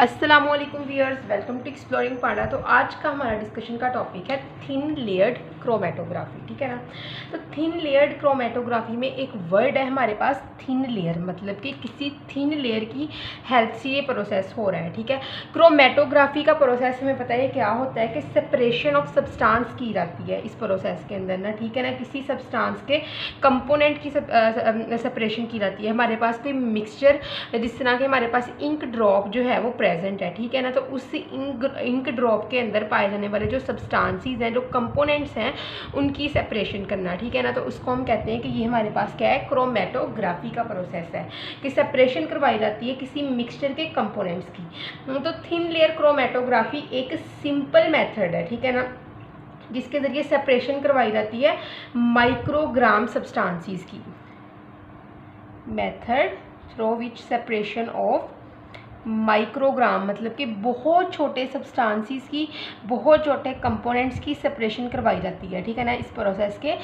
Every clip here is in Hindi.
अस्सलामुअलैकुम व्यूअर्स, वेलकम टू एक्सप्लोरिंग पांडा। तो आज का हमारा डिस्कशन का टॉपिक है थिन लेयर्ड क्रोमेटोग्राफी। ठीक है ना। तो थिन लेयर्ड क्रोमेटोग्राफी में एक वर्ड है हमारे पास, थिन लेयर, मतलब कि किसी थिन लेयर की हेल्प से ये प्रोसेस हो रहा है। ठीक है। क्रोमेटोग्राफी का प्रोसेस हमें पता है क्या होता है कि सेपरेशन ऑफ सब्सटेंस की जाती है इस प्रोसेस के अंदर ना। ठीक है ना। किसी सब्सटेंस के कंपोनेंट की सेपरेशन की जाती है। हमारे पास कोई मिक्सचर, जिस तरह के हमारे पास इंक ड्रॉप जो है वो प्रेजेंट है। ठीक है ना। तो उस इंक ड्रॉप के अंदर पाए जाने वाले जो सब्सटेंसेस हैं, जो कंपोनेंट्स हैं, उनकी सेपरेशन करना। ठीक है ना। तो उसको हम कहते हैं कि ये हमारे पास क्या है, क्रोमेटोग्राफी का प्रोसेस है कि सेपरेशन करवाई जाती है किसी मिक्सचर के कंपोनेंट्स की। तो थिन लेयर क्रोमेटोग्राफी एक सिंपल मेथड है, ठीक है ना, जिसके ज़रिए सेपरेशन करवाई जाती है माइक्रोग्राम सब्सटेंसेस की। Method through which separation of microgram, मतलब कि बहुत छोटे सब्सटेंसेस की, बहुत छोटे कंपोनेंट्स की सेपरेशन करवाई जाती है। ठीक है ना। इस प्रोसेस के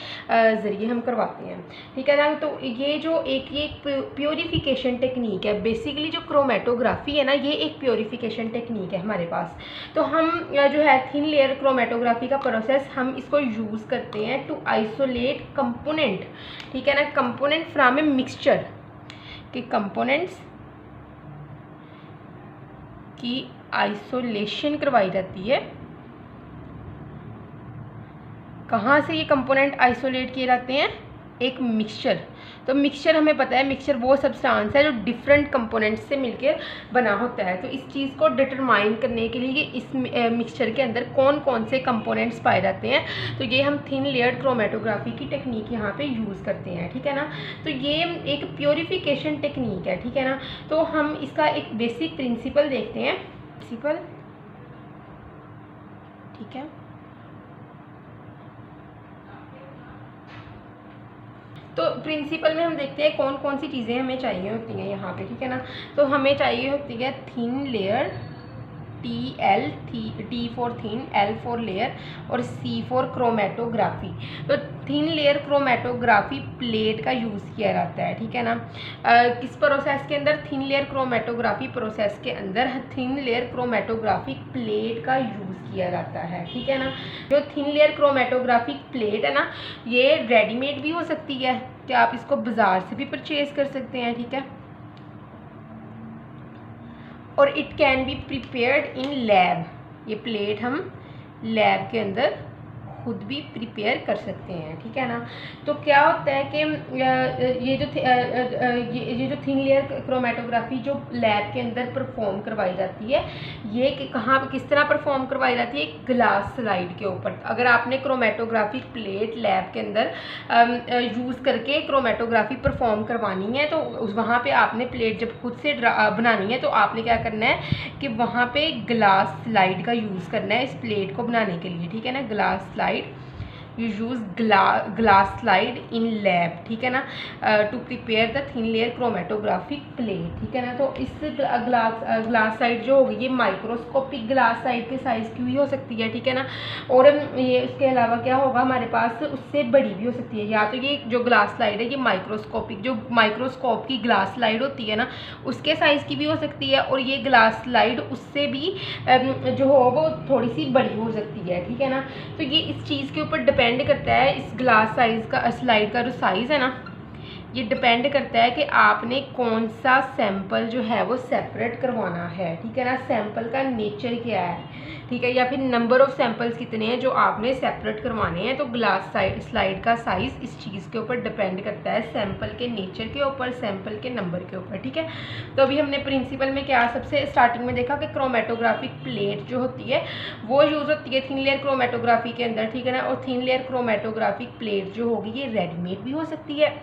ज़रिए हम करवाते हैं। ठीक है ना। तो ये जो ये प्योरीफिकेशन टेक्निक है, बेसिकली जो क्रोमेटोग्राफी है ना, ये एक प्योरीफिकेशन टेक्निक है हमारे पास। तो हम जो है थिन लेयर क्रोमेटोग्राफी का प्रोसेस हम इसको यूज़ करते हैं टू आइसोलेट कंपोनेंट। ठीक है ना। कंपोनेंट फ्रॉम ए मिक्सचर के कंपोनेंट्स की आइसोलेशन करवाई जाती है। कहाँ से ये कंपोनेंट आइसोलेट किए जाते हैं? एक मिक्सचर। तो मिक्सचर हमें पता है, मिक्सचर वो सब्सटेंस है जो डिफरेंट कंपोनेंट्स से मिलकर बना होता है। तो इस चीज़ को डिटरमाइन करने के लिए इस मिक्सचर के अंदर कौन कौन से कंपोनेंट्स पाए जाते हैं, तो ये हम थिन लेयर्ड क्रोमेटोग्राफी की टेक्निक यहाँ पे यूज़ करते हैं। ठीक है ना। तो ये एक प्योरीफिकेशन टेक्निक है। ठीक है ना। तो हम इसका एक बेसिक प्रिंसिपल देखते हैं। प्रिंसिपल, ठीक है। तो प्रिंसिपल में हम देखते हैं कौन कौन सी चीज़ें हमें चाहिए होती हैं यहाँ पे। ठीक है ना। तो हमें चाहिए होती है thin layer, T for thin, L for layer और सी फॉर क्रोमेटोग्राफी। तो थिन लेयर क्रोमेटोग्राफी प्लेट का यूज़ किया जाता है। ठीक है ना। किस प्रोसेस के अंदर? थिन लेयर क्रोमेटोग्राफी प्रोसेस के अंदर थिन लेयर क्रोमेटोग्राफी प्लेट का यूज़ किया जाता है। ठीक है ना। जो थिन लेयर क्रोमेटोग्राफी प्लेट है ना, ये रेडीमेड भी हो सकती है कि आप इसको बाज़ार से भी परचेज़ कर सकते हैं। ठीक है। और it can be prepared in lab. ये प्लेट हम लैब के अंदर खुद भी प्रिपेयर कर सकते हैं। ठीक है ना। तो क्या होता है कि ये जो थिन लेयर क्रोमेटोग्राफी जो लैब के अंदर परफॉर्म करवाई जाती है, ये कहाँ किस तरह परफॉर्म करवाई जाती है? ग्लास स्लाइड के ऊपर। अगर आपने क्रोमेटोग्राफी प्लेट लैब के अंदर यूज़ करके क्रोमेटोग्राफी परफॉर्म करवानी है, तो वहाँ पे आपने प्लेट जब खुद से बनानी है, तो आपने क्या करना है कि वहाँ पे ग्लास स्लाइड का यूज़ करना है इस प्लेट को बनाने के लिए। ठीक है ना। Glass slide, you use glass slide in lab। ठीक है ना। To prepare the thin layer chromatographic plate. ठीक है ना। तो इस ग्लास स्लाइड जो होगी, ये माइक्रोस्कोपिक ग्लास स्लाइड के साइज़ की भी हो सकती है। ठीक है ना। और ये इसके अलावा क्या होगा हमारे पास, उससे बड़ी भी हो सकती है। या तो ये जो ग्लास स्लाइड है, ये माइक्रोस्कोपिक, जो माइक्रोस्कोप की ग्लास स्लाइड होती है ना, उसके साइज़ की भी हो सकती है। और ये ग्लास स्लाइड उससे भी जो हो वो थोड़ी सी बड़ी हो सकती है। ठीक है ना। तो ये इस चीज़ के ऊपर डिपेंड करता है, इस ग्लास साइज का, स्लाइड का जो साइज़ है ना, ये डिपेंड करता है कि आपने कौन सा सैंपल जो है वो सेपरेट करवाना है। ठीक है ना। सैंपल का नेचर क्या है, ठीक है, या फिर नंबर ऑफ सैंपल्स कितने हैं जो आपने सेपरेट करवाने हैं। तो ग्लास स्लाइड का साइज़ इस चीज़ के ऊपर डिपेंड करता है, सैंपल के नेचर के ऊपर, सैंपल के नंबर के ऊपर। ठीक है। तो अभी हमने प्रिंसिपल में क्या सबसे स्टार्टिंग में देखा कि क्रोमेटोग्राफिक प्लेट जो होती है वो यूज़ होती है थिन लेयर क्रोमेटोग्राफी के अंदर। ठीक है ना। और थिन लेयर क्रोमेटोग्राफिक प्लेट जो होगी ये रेडीमेड भी हो सकती है।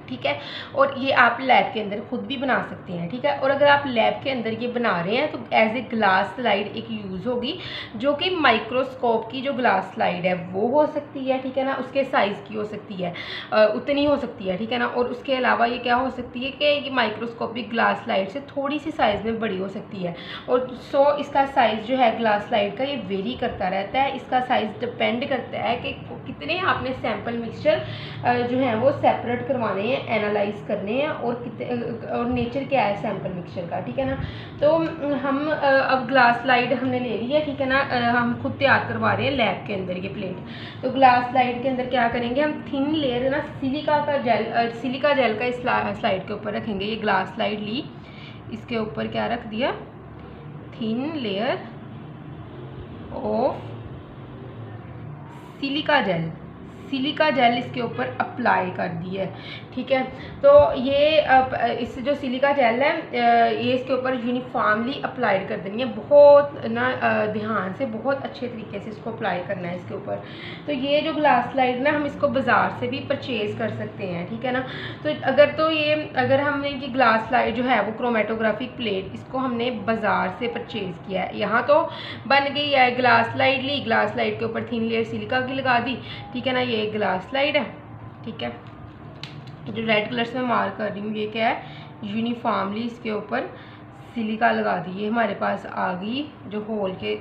ठीक है। और ये आप लैब के अंदर खुद भी बना सकते हैं। ठीक है। और अगर आप लैब के अंदर ये बना रहे हैं तो एज ए ग्लास स्लाइड एक यूज़ होगी, जो कि माइक्रोस्कोप की जो ग्लास स्लाइड है वो हो सकती है। ठीक है ना। उसके साइज़ की हो सकती है, उतनी हो सकती है। ठीक है ना। और उसके अलावा ये क्या हो सकती है कि ये माइक्रोस्कोपिक ग्लास स्लाइड से थोड़ी सी साइज़ में बड़ी हो सकती है। और इसका साइज़ जो है ग्लास स्लाइड का ये वेरी करता रहता है। इसका साइज़ डिपेंड करता है कि कितने आपने सैम्पल मिक्सचर जो है वो सेपरेट करवाने हैं एनालाइज करने हैं और नेचर क्या है सैम्पल मिक्सचर का, ठीक है ना। तो हम अब ग्लास स्लाइड हमने ले ली है, ठीक है ना। हम खुद तैयार करवा रहे हैं लैब के अंदर ये प्लेट। तो ग्लास स्लाइड के अंदर क्या करेंगे, हम थिन लेयर ना सिलिका जेल का इस स्लाइड के ऊपर रखेंगे। ये ग्लास स्लाइड ली, इसके ऊपर क्या रख दिया, thin layer of silica gel इसके ऊपर अप्लाई कर दी है, ठीक है। तो ये इस जो सिलिका जेल है ये इसके ऊपर यूनिफॉर्मली अप्लाइड कर देनी है, बहुत ना ध्यान से, बहुत अच्छे तरीके से इसको अप्लाई करना है इसके ऊपर। तो ये जो ग्लास स्लाइड ना हम इसको बाज़ार से भी परचेज़ कर सकते हैं, ठीक है ना। तो अगर हमने ये ग्लास स्लाइड जो है वो क्रोमेटोग्राफिक प्लेट, इसको हमने बाज़ार से परचेज़ किया है। यहाँ तो बन गई है, ग्लास स्लाइड ली, ग्लास स्लाइड के ऊपर थिन लेयर सिलिका की लगा दी, ठीक है ना। ये ग्लास स्लाइड है, ठीक है। जो रेड कलर से मैं मार्क कर रही हूँ ये क्या है, यूनिफॉर्मली इसके ऊपर सिलिका लगा दी। ये हमारे पास आ गई जो होल के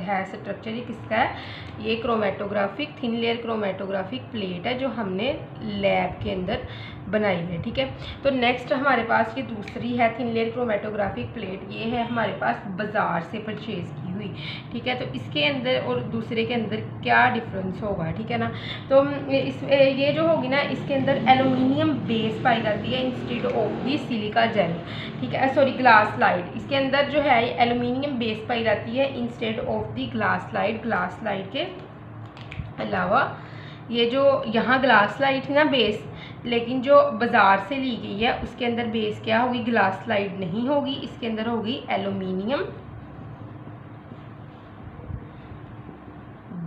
है स्ट्रक्चर, ये किसका है, ये chromatographic thin layer chromatographic plate है जो हमने लैब के अंदर बनाई है, ठीक है। तो नेक्स्ट हमारे पास ये दूसरी है थिन लेयर क्रोमेटोग्राफिक प्लेट, ये है हमारे पास बाज़ार से परचेज़ की हुई, ठीक है। तो इसके अंदर और दूसरे के अंदर क्या डिफरेंस होगा, ठीक है ना। तो ये जो होगी ना, इसके अंदर एलुमिनियम बेस पाई जाती है instead of the silica gel, ठीक है, सॉरी ग्लास स्लाइड। इसके अंदर जो है एलुमिनियम बेस पाई जाती है instead of the glass slide के अलावा ये जो यहाँ ग्लास स्लाइड थी ना बेस, लेकिन जो बाज़ार से ली गई है उसके अंदर बेस क्या होगी, ग्लास स्लाइड नहीं होगी, इसके अंदर होगी एलुमिनियम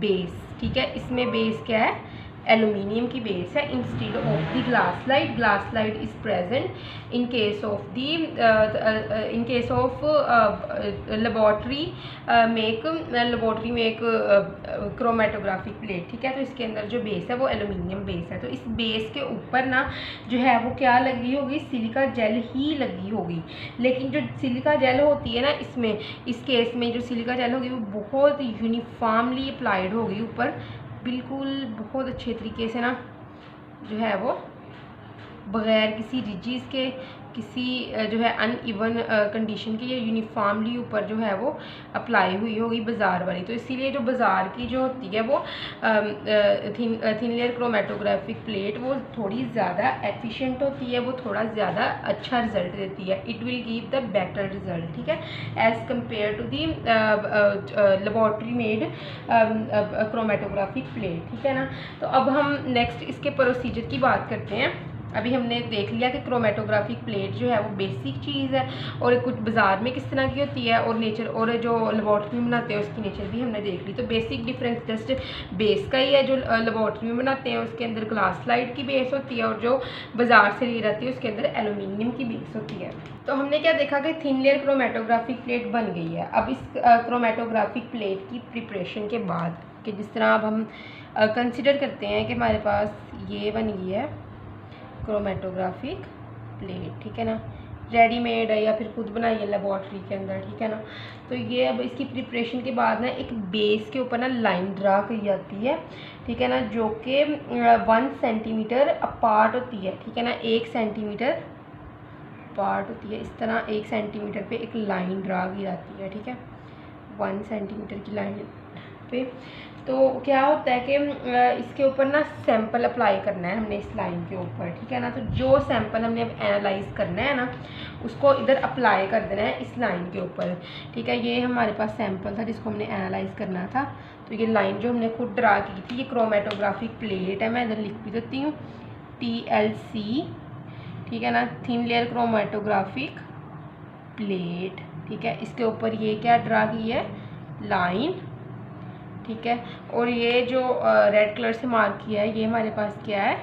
बेस, ठीक है। इसमें बेस क्या है, एलुमिनियम की बेस है instead of the glass slide is present in case of laboratory make chromatographic plate, ठीक है। तो इसके अंदर जो बेस है वो एलुमिनियम बेस है। तो इस बेस के ऊपर ना जो है वो क्या लगी होगी, सिलिका जेल ही लगी होगी। लेकिन जो सिलिका जेल होती है ना इसमें, इस केस में जो सिलिका जेल होगी वो बहुत यूनिफॉर्मली अप्लाइड होगी ऊपर, बिल्कुल बहुत अच्छे तरीके से ना जो है वो बग़ैर किसी रिजिस के, किसी जो है अनइवन कंडीशन के, ये यूनिफॉर्मली ऊपर जो है वो अप्लाई हुई होगी बाज़ार वाली। तो इसीलिए जो बाज़ार की जो होती है वो थिन लेयर क्रोमेटोग्राफिक प्लेट वो थोड़ी ज़्यादा एफिशिएंट होती है, वो थोड़ा ज़्यादा अच्छा रिजल्ट देती है, it will give the better result, ठीक है, as compare to the laboratory made chromatographic plate, ठीक है ना। तो अब हम नेक्स्ट इसके प्रोसीजर की बात करते हैं। अभी हमने देख लिया कि क्रोमेटोग्राफिक प्लेट जो है वो बेसिक चीज़ है और कुछ बाज़ार में किस तरह की होती है, और नेचर और जो लेबोरेटरी में बनाते हैं उसकी नेचर भी हमने देख ली। तो बेसिक डिफरेंस जस्ट बेस का ही है, जो लेबोरेटरी में बनाते हैं उसके अंदर ग्लास स्लाइड की बेस होती है और जो बाज़ार से ली जाती है उसके अंदर एलुमिनियम की बेस होती है। तो हमने क्या देखा कि थिन लेयर क्रोमेटोग्राफिक प्लेट बन गई है। अब इस क्रोमेटोग्राफिक प्लेट की प्रिपरेशन के बाद कि जिस तरह अब हम कंसिडर करते हैं कि हमारे पास ये बन गई है क्रोमेटोग्राफिक प्लेट, ठीक है ना, रेडीमेड है या फिर खुद बनाई है लेबोरेटरी के अंदर, ठीक है ना। तो ये अब इसकी प्रिपरेशन के बाद ना एक बेस के ऊपर ना लाइन ड्रा की जाती है, ठीक है ना, जो कि 1 सेंटीमीटर अपार्ट होती है, ठीक है ना, 1 सेंटीमीटर अपार्ट होती है। इस तरह 1 सेंटीमीटर पे एक लाइन ड्रा की जाती है, ठीक है, 1 सेंटीमीटर की लाइन पे। तो क्या होता है कि इसके ऊपर ना सैंपल अप्लाई करना है हमने इस लाइन के ऊपर, ठीक है ना। तो जो सैंपल हमने अब एनालाइज करना है ना उसको इधर अप्लाई कर देना है इस लाइन के ऊपर, ठीक है। ये हमारे पास सैंपल था जिसको हमने एनालाइज करना था। तो ये लाइन जो हमने खुद ड्रा की थी, ये क्रोमेटोग्राफिक प्लेट है, मैं इधर लिख भी देती हूँ TLC, ठीक है ना, थिन लेयर क्रोमेटोग्राफिक प्लेट, ठीक है। इसके ऊपर ये क्या ड्रा की है, लाइन, ठीक है। और ये जो रेड कलर से मार्क किया है ये हमारे पास क्या है,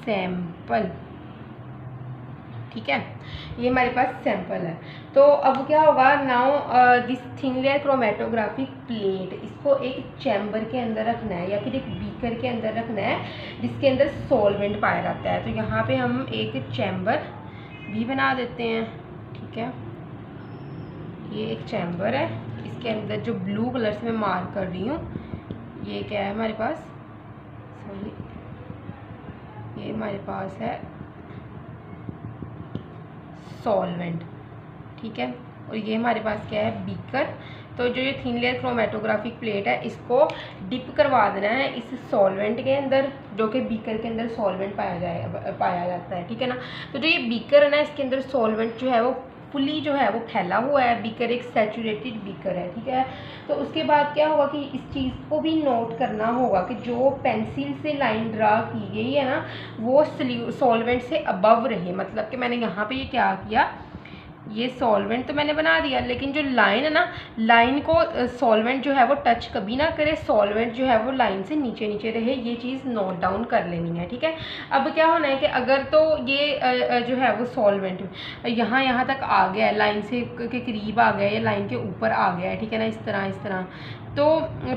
सैंपल, ठीक है, ये हमारे पास सैंपल है। तो अब क्या होगा, now this thin layer chromatographic plate, इसको एक चैम्बर के अंदर रखना है या फिर एक बीकर के अंदर रखना है जिसके अंदर सॉल्वेंट पाया जाता है। तो यहाँ पे हम एक चैम्बर भी बना देते हैं, ठीक है। ये एक चैम्बर है, इसके अंदर जो ब्लू कलर से मैं मार्क कर रही हूँ ये क्या है हमारे पास, सॉरी ये हमारे पास है सॉल्वेंट, ठीक है। और ये हमारे पास क्या है, बीकर। तो जो ये थिन लेयर क्रोमेटोग्राफिक प्लेट है, इसको डिप करवा देना है इस सॉल्वेंट के अंदर, जो कि बीकर के अंदर सॉल्वेंट पाया जाता है, ठीक है ना। तो जो ये बीकर है ना, इसके अंदर सॉल्वेंट जो है वो फुली जो है वो फैला हुआ है। बीकर एक सैचुरेटेड बीकर है, ठीक है। तो उसके बाद क्या होगा कि इस चीज़ को भी नोट करना होगा कि जो पेंसिल से लाइन ड्रा की गई है ना, वो सॉल्वेंट से अबव रहे। मतलब कि मैंने यहाँ पे ये क्या किया, ये सॉल्वेंट तो मैंने बना दिया, लेकिन जो लाइन है ना, लाइन को सॉल्वेंट जो है वो टच कभी ना करे, सॉल्वेंट जो है वो लाइन से नीचे नीचे रहे। ये चीज़ नोट डाउन कर लेनी है, ठीक है। अब क्या होना है कि अगर तो ये जो है वो सॉल्वेंट यहाँ तक आ गया है, लाइन से के करीब आ गया है या लाइन के ऊपर आ गया है, ठीक है ना, इस तरह, तो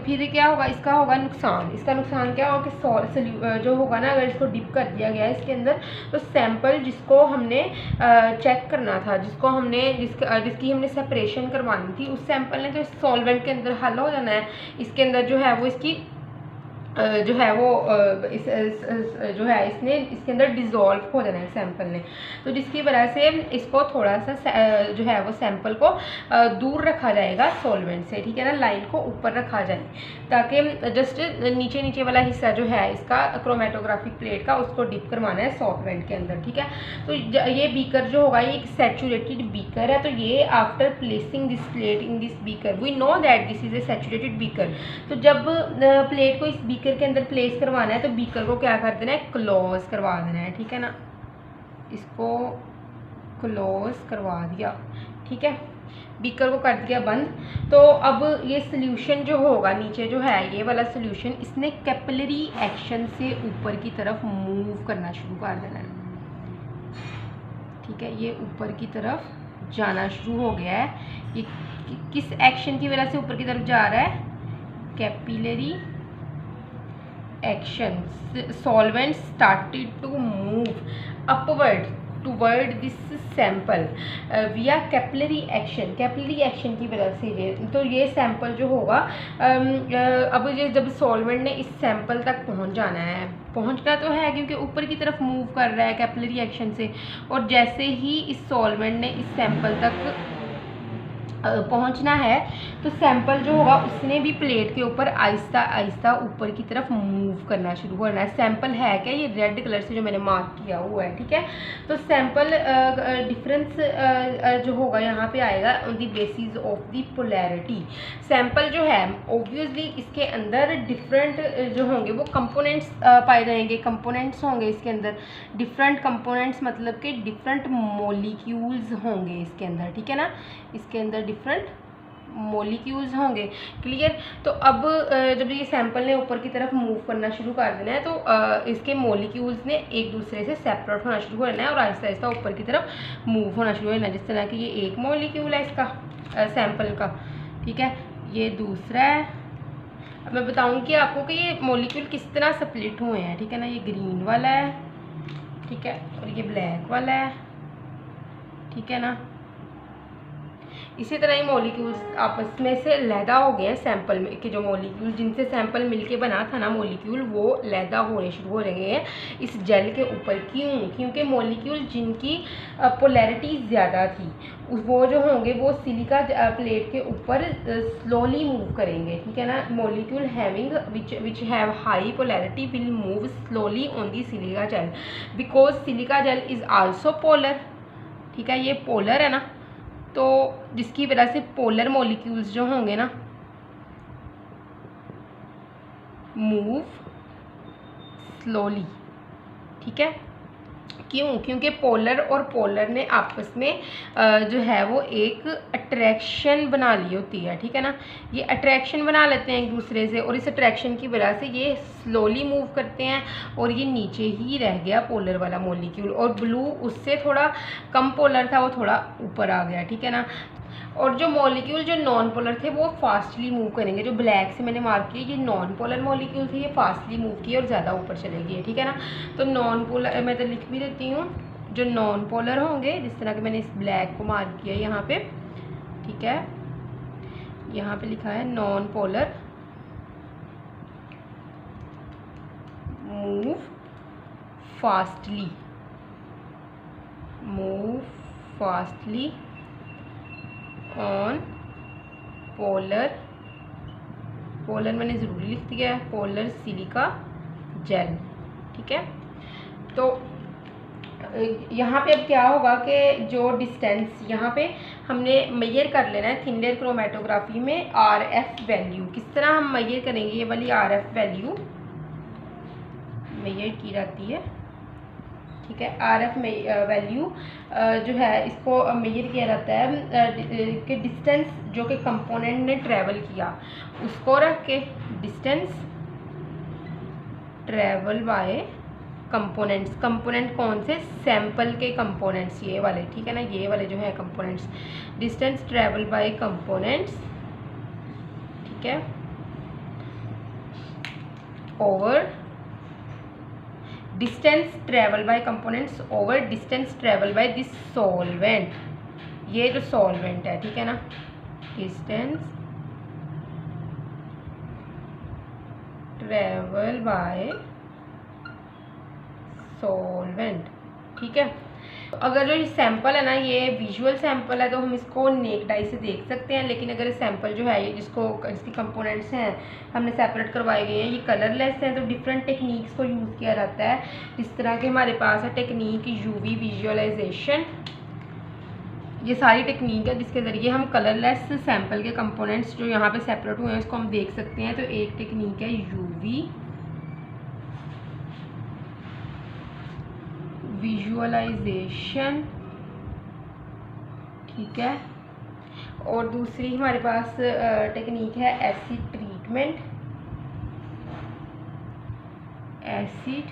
फिर क्या होगा, इसका होगा नुकसान। इसका नुकसान क्या होगा कि जो होगा ना, अगर इसको डिप कर दिया गया है इसके अंदर, तो सैंपल जिसको हमने चेक करना था, जिसकी हमने सेपरेशन करवानी थी, उस सैंपल ने तो इस सॉल्वेंट के अंदर हल हो जाना है। इसके अंदर जो है वो इसकी जो है वो जो है इसने इसके अंदर डिज़ोल्व हो जाना है सैंपल ने। तो जिसकी वजह से इसको थोड़ा सा जो है वो सैंपल को दूर रखा जाएगा सॉल्वेंट से, ठीक है ना, लाइन को ऊपर रखा जाए, ताकि जस्ट नीचे वाला हिस्सा जो है इसका क्रोमेटोग्राफिक प्लेट का, उसको डिप करवाना है सॉल्वेंट के अंदर, ठीक है। तो ये बीकर जो होगा, ये एक सैचुरेटेड बीकर है। तो ये after placing this plate in this beaker, we know that this is a saturated beaker. तो जब प्लेट को इस बीकर के अंदर प्लेस करवाना है, तो बीकर को क्या कर देना है, क्लोज करवा देना है, ठीक है ना। इसको क्लोज करवा दिया, ठीक है, बीकर को कर दिया बंद। तो अब ये सोल्यूशन जो होगा नीचे जो है, ये वाला सोल्यूशन, इसने कैपिलरी एक्शन से ऊपर की तरफ मूव करना शुरू कर देना है, ठीक है। ये ऊपर की तरफ जाना शुरू हो गया है। ये किस एक्शन की वजह से ऊपर की तरफ जा रहा है, capillary action. Solvent started to move upward toward this sample via capillary action. Capillary action की वजह से ये सैंपल जो होगा, अब ये जब सॉल्वेंट ने इस सैंपल तक पहुंचना तो है, क्योंकि ऊपर की तरफ मूव कर रहा है कैपिलरी एक्शन से। और जैसे ही इस सॉल्वेंट ने इस सैंपल तक पहुंचना है, तो सैंपल जो होगा उसने भी प्लेट के ऊपर आहिस्ता आहिस्ता ऊपर की तरफ मूव करना शुरू करना है। सैंपल है क्या, ये रेड कलर से जो मैंने मार्क किया हुआ है, ठीक है। तो सैंपल डिफरेंस जो होगा यहाँ पे आएगा on the basis of the polarity. Sample जो है ऑब्वियसली इसके अंदर डिफरेंट जो होंगे वो कंपोनेंट्स पाए जाएंगे, कंपोनेंट्स होंगे इसके अंदर, डिफरेंट कंपोनेंट्स, मतलब कि डिफरेंट मॉलिक्यूल्स होंगे इसके अंदर, ठीक है ना। इसके अंदर डिफरेंट मॉलिक्यूल्स होंगे, क्लियर। तो अब जब ये सैंपल ने ऊपर की तरफ मूव करना शुरू कर देना है, तो इसके मॉलिक्यूल्स ने एक दूसरे से सेपरेट होना शुरू करना है और आहिस्ता आहिस्ता ऊपर की तरफ मूव होना शुरू होना है। जिस तरह कि ये एक मॉलिक्यूल है इसका सैंपल का, ठीक है, ये दूसरा है। अब मैं बताऊंगी आपको कि ये मॉलिक्यूल किस तरह स्प्लिट हुए हैं, ठीक है ना। ये ग्रीन वाला है, ठीक है, और ये ब्लैक वाला है, ठीक है ना। इसी तरह ये मॉलिक्यूल्स आपस में से लैदा हो गए हैं सैंपल में, कि जो मॉलिक्यूल जिनसे सैंपल मिलके बना था ना मॉलिक्यूल, वो लैदा होने शुरू हो रहे हैं इस जेल के ऊपर। क्योंकि मॉलिक्यूल जिनकी पोलैरिटी ज़्यादा थी, वो जो होंगे वो सिलिका प्लेट के ऊपर स्लोली मूव करेंगे, ठीक है ना। Molecule having which have high polarity will move slowly on the silica gel, because silica gel is also polar, ठीक है, ये पोलर है ना। तो जिसकी वजह से पोलर मॉलिक्यूल्स जो होंगे ना, मूव स्लोली, ठीक है। क्योंकि पोलर और पोलर ने आपस में जो है वो एक अट्रैक्शन बना ली होती है, ठीक है ना। ये अट्रैक्शन बना लेते हैं एक दूसरे से, और इस अट्रैक्शन की वजह से ये स्लोली मूव करते हैं, और ये नीचे ही रह गया पोलर वाला मॉलिक्यूल, और ब्लू उससे थोड़ा कम पोलर था, वो थोड़ा ऊपर आ गया, ठीक है ना। और जो मॉलिक्यूल जो नॉन पोलर थे वो फास्टली मूव करेंगे। जो ब्लैक से मैंने मार्क किया, ये नॉन पोलर मॉलिक्यूल थे, ये फास्टली मूव किए और ज़्यादा ऊपर चले गए, ठीक है ना। तो नॉन पोलर मैं तो लिख भी देती हूँ, जो नॉन पोलर होंगे, जिस तरह के मैंने इस ब्लैक को मार्क किया यहाँ पे, ठीक है, यहाँ पे लिखा है non polar move fastly, move fastly on polar, polar मैंने ज़रूरी लिख दिया है, पोलर सिलिका जेल। ठीक है, तो यहाँ पे अब क्या होगा कि जो डिस्टेंस यहाँ पे हमने मेजर कर लेना है थिन लेयर क्रोमेटोग्राफी में RF वैल्यू। किस तरह हम मेजर करेंगे? ये वाली RF वैल्यू मेजर की जाती है। ठीक है, RF वैल्यू जो है इसको मेजर किया जाता है कि डिस्टेंस जो कि कंपोनेंट ने ट्रैवल किया उसको रख के, distance travel by components, component कौन से? सैंपल के कंपोनेंट्स, ये वाले। ठीक है ना, ये वाले जो है components, distance travel by components. ठीक है, over distance travel by components over distance travel by this solvent, ये जो सॉल्वेंट है। ठीक है ना, डिस्टेंस ट्रैवल बाय सॉल्वेंट। ठीक है, तो अगर जो ये सैंपल है ना, ये विजुअल सैंपल है तो हम इसको नेक्ड आई से देख सकते हैं, लेकिन अगर सैंपल जो है ये जिसको इसकी कंपोनेंट्स हैं हमने सेपरेट करवाए गए हैं, ये कलरलेस हैं, तो डिफरेंट टेक्निक्स को यूज़ किया जाता है। इस तरह के हमारे पास है टेक्निक UV विजुअलाइजेशन, ये सारी टेक्निक है जिसके ज़रिए हम कलरलेस सैंपल के कंपोनेंट्स जो यहाँ पे सेपरेट हुए हैं इसको हम देख सकते हैं। तो एक टेक्निक है UV विजुअलाइजेशन। ठीक है, और दूसरी हमारे पास टेक्निक है एसिड ट्रीटमेंट, एसिड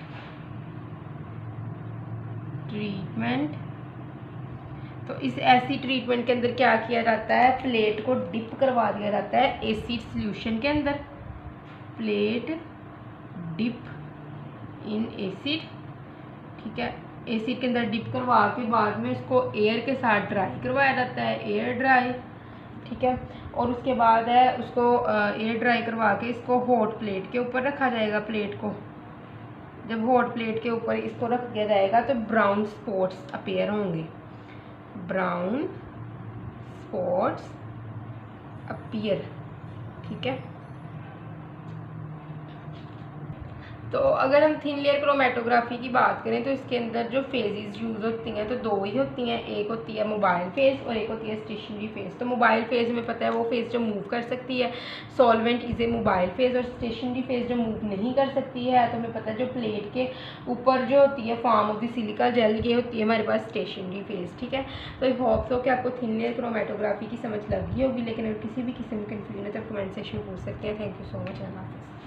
ट्रीटमेंट। तो इस एसिड ट्रीटमेंट के अंदर क्या किया जाता है? प्लेट को डिप करवा दिया जाता है एसिड सॉल्यूशन के अंदर, प्लेट डिप इन एसिड। ठीक है, एसिड के अंदर डिप करवा के बाद में इसको एयर के साथ ड्राई करवाया जाता है, एयर ड्राई। ठीक है, और उसके बाद है उसको एयर ड्राई करवा के इसको हॉट प्लेट के ऊपर रखा जाएगा। प्लेट को जब हॉट प्लेट के ऊपर इसको रख दिया जाएगा तो ब्राउन स्पॉट्स अपीयर होंगे, ब्राउन स्पॉट्स अपीयर। ठीक है, तो अगर हम थिन लेयर क्रोमेटोग्राफी की बात करें तो इसके अंदर जो फेजेस यूज़ होती हैं तो दो ही होती हैं, एक होती है मोबाइल फेज़ और एक होती है स्टेशनरी फेज़। तो मोबाइल फेज़ में पता है वो फेज़ जो मूव कर सकती है, solvent is a mobile phase, और स्टेशनरी फेज़ जो मूव नहीं कर सकती है तो हमें पता है जो प्लेट के ऊपर जो होती है form of the silica gel, ये होती है हमारे पास स्टेशनरी फेज़। ठीक है, तो आई होप सो कि आपको थिन लेयर क्रोमेटोग्राफी की समझ लगी होगी, लेकिन अगर किसी भी किस्म की कन्फ्यूजन है तो कमेंट सेक्शन में पूछ सकते हैं। थैंक यू सो मच, अल्लाह हाफ़िज़।